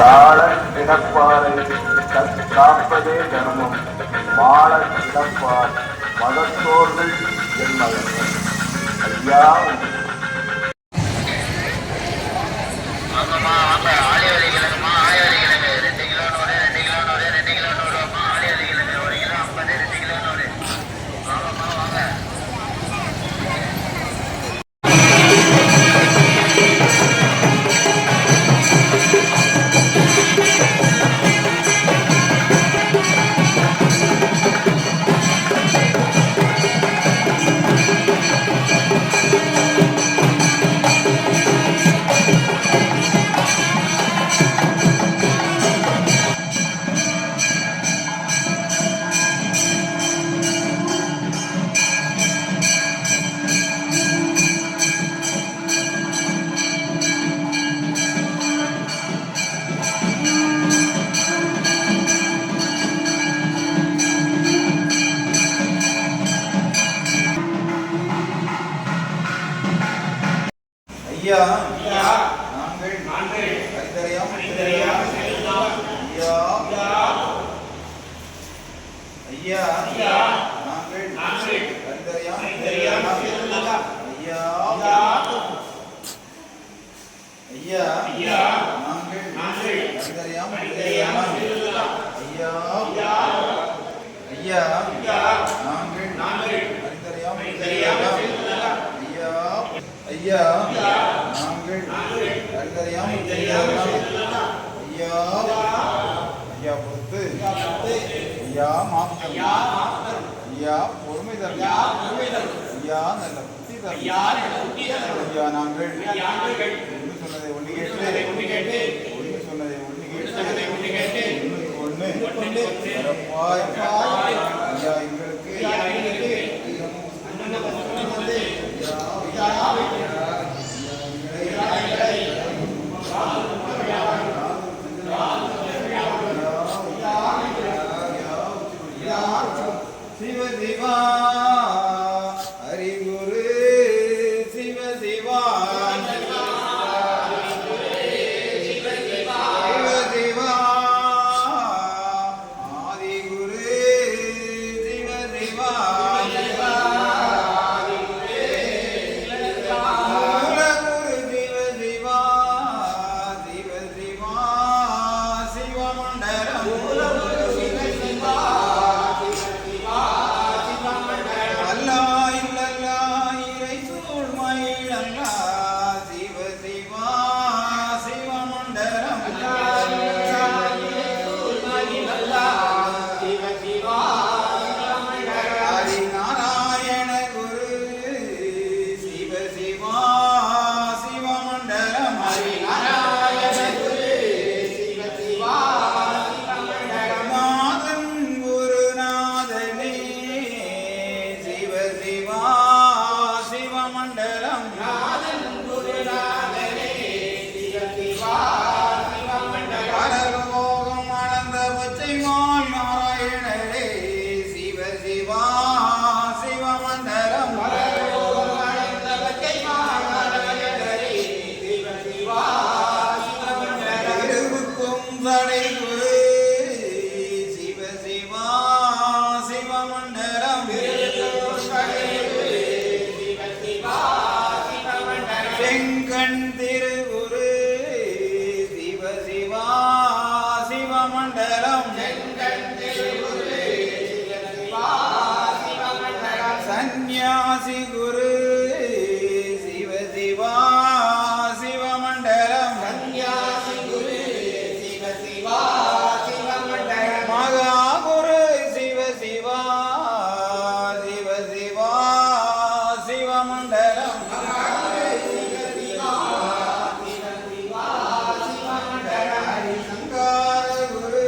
தாழ கிடப்பாரை காப்பதே தர்மம் மாள கிடப்பார் மதத்தோர்கள் என் மகன் ஐயா. ஐயா நாங்கள் கரிதரையாம் ஐயா ஐயா நாங்கள் கரிதரையாம் ஐயா ஐயா நாங்கள் கரிதரையாம் ஐயா ஐயா நாங்கள் கரிதரையாம் ஐயா நாங்கள் கரிதரையாம் ஐயா ஐயா பொறுத்து ஐயா மாற்றம் ஐயா பொறுமை தரும் ஐயா நல்ல புத்தி தரும் ஐயா நாங்கள் ஒன்று சொன்னதை ஒன்று கேட்டு ஒன்று சொன்னதை ஒன்று கேட்டு ஒன்று ஐயா எங்களுக்கு சிவ சிவா ஹரிகுரு சிவ சிவா சிவ சிவா ஆதிகுரு சிவ சிவா சந்நியாசி குரு சிவ சிவா சிவமண்டலம் சந்நியாசி குரு சிவ சிவா சிவமண்டலம் மகா குரு சிவ சிவா சிவ சிவா சிவமண்டலம் சங்கார குரு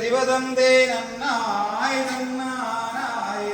சிவதந்தே நன்னாய் நன்னாய்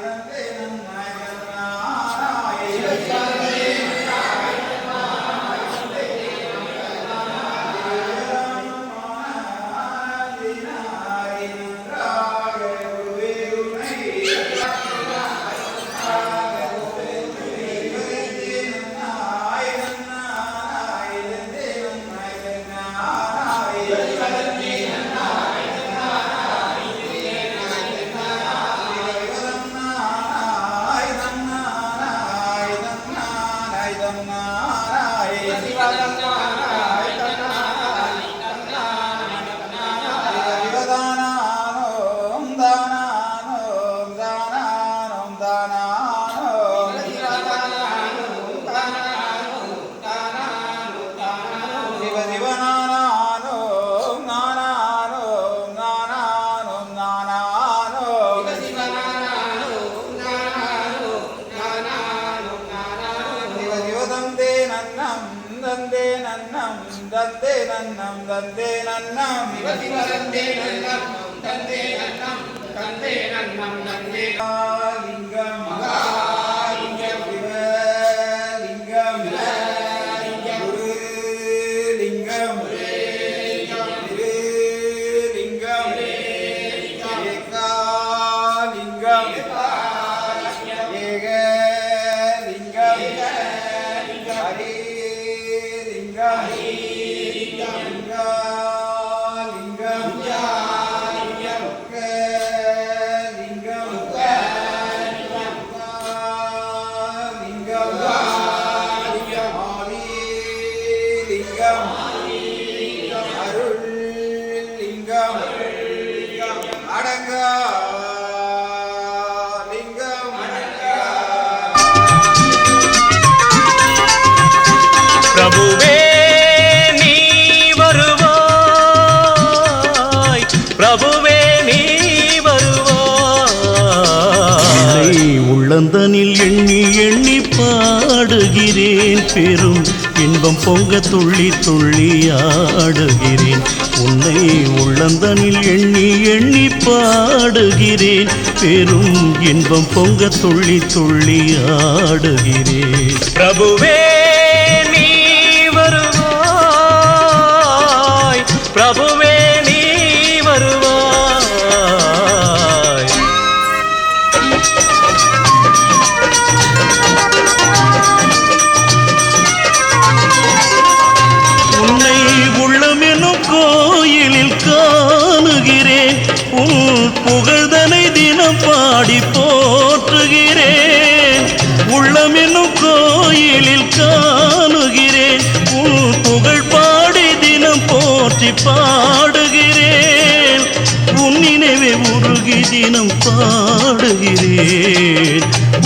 தந்தே நன்னாய் தந்தே நன்னம் தந்தே நன்னம் சிவசிவதந்தே நன்னம் தந்தே நன்னம் தந்தே நன்னம் தந்தே லிங்கம் மகாலிங்கம் சிவலிங்கம் குரு லிங்கம் லிங்கம் ஏகாலிங்கம் ஏகலிங்கம் ஹரி லிங்கம் பிரபுவே நீ வருவாய், பிரபுவே நீ வருவாய். உள்ளந்தனில் எண்ணி எண்ணி பாடுகிறேன், பெரும் இன்பம் பொங்க துள்ளி துள்ளி ஆடுகிறேன். உன்னை உள்ளந்தனில் எண்ணி எண்ணி பாடுகிறேன், பெரும் இன்பம் பொங்க துள்ளி துள்ளி ஆடுகிறேன். பிரபுவே நீ வருவாய். பாடுகிறேன்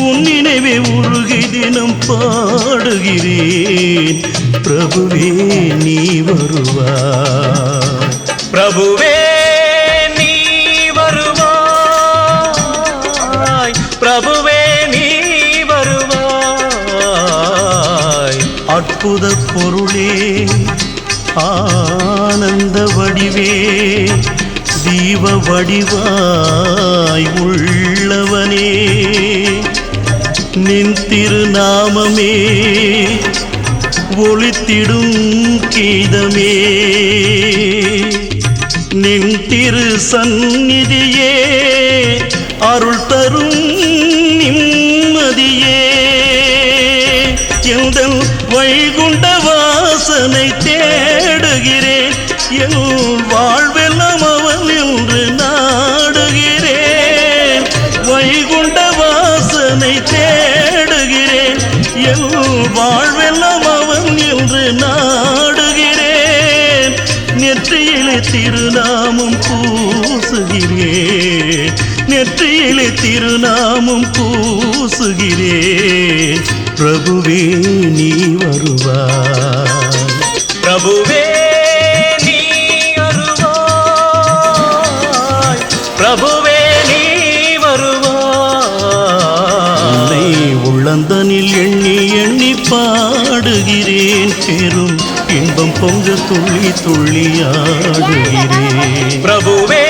உன் நினைவே உருகி தினம் பாடுகிறேன் பிரபுவே நீ வருவாய் பிரபுவே நீ வருவாய் பிரபுவே நீ வருவாய் அற்புத பொருளே ஆனந்த வடிவே தீப வடிவாய் உள்ளவனே நின் திருநாமமே ஒளித்திடும் கீதமே நின் திரு சந்நிதியே அருள் தரும் நிம்மதியே எந்தன் வைகுண்ட வாசனை தேடுகிறேன் என் வாழ்வெல்லாம் அவன் என்று நாடுகிறேன் வைகுண்ட வாசனை தேடுகிறேன் என் வாழ்வெல்லாம் அவன் என்று நாடுகிறேன் நெற்றியிலே திருநாமம் பூசுகிறேன் நெற்றியிலே திருநாமம் பூசுகிறேன் பிரபுவே நீ வருவாய் பிரபுவே நீ வருவாய் பிரபுவே நீ வருவாய் உள்ளந்தனில் எண்ணி எண்ணி பாடுகிறேன் பெரும் இன்பம் பொங்க துள்ளி துள்ளி ஆடுகிறேன் பிரபுவே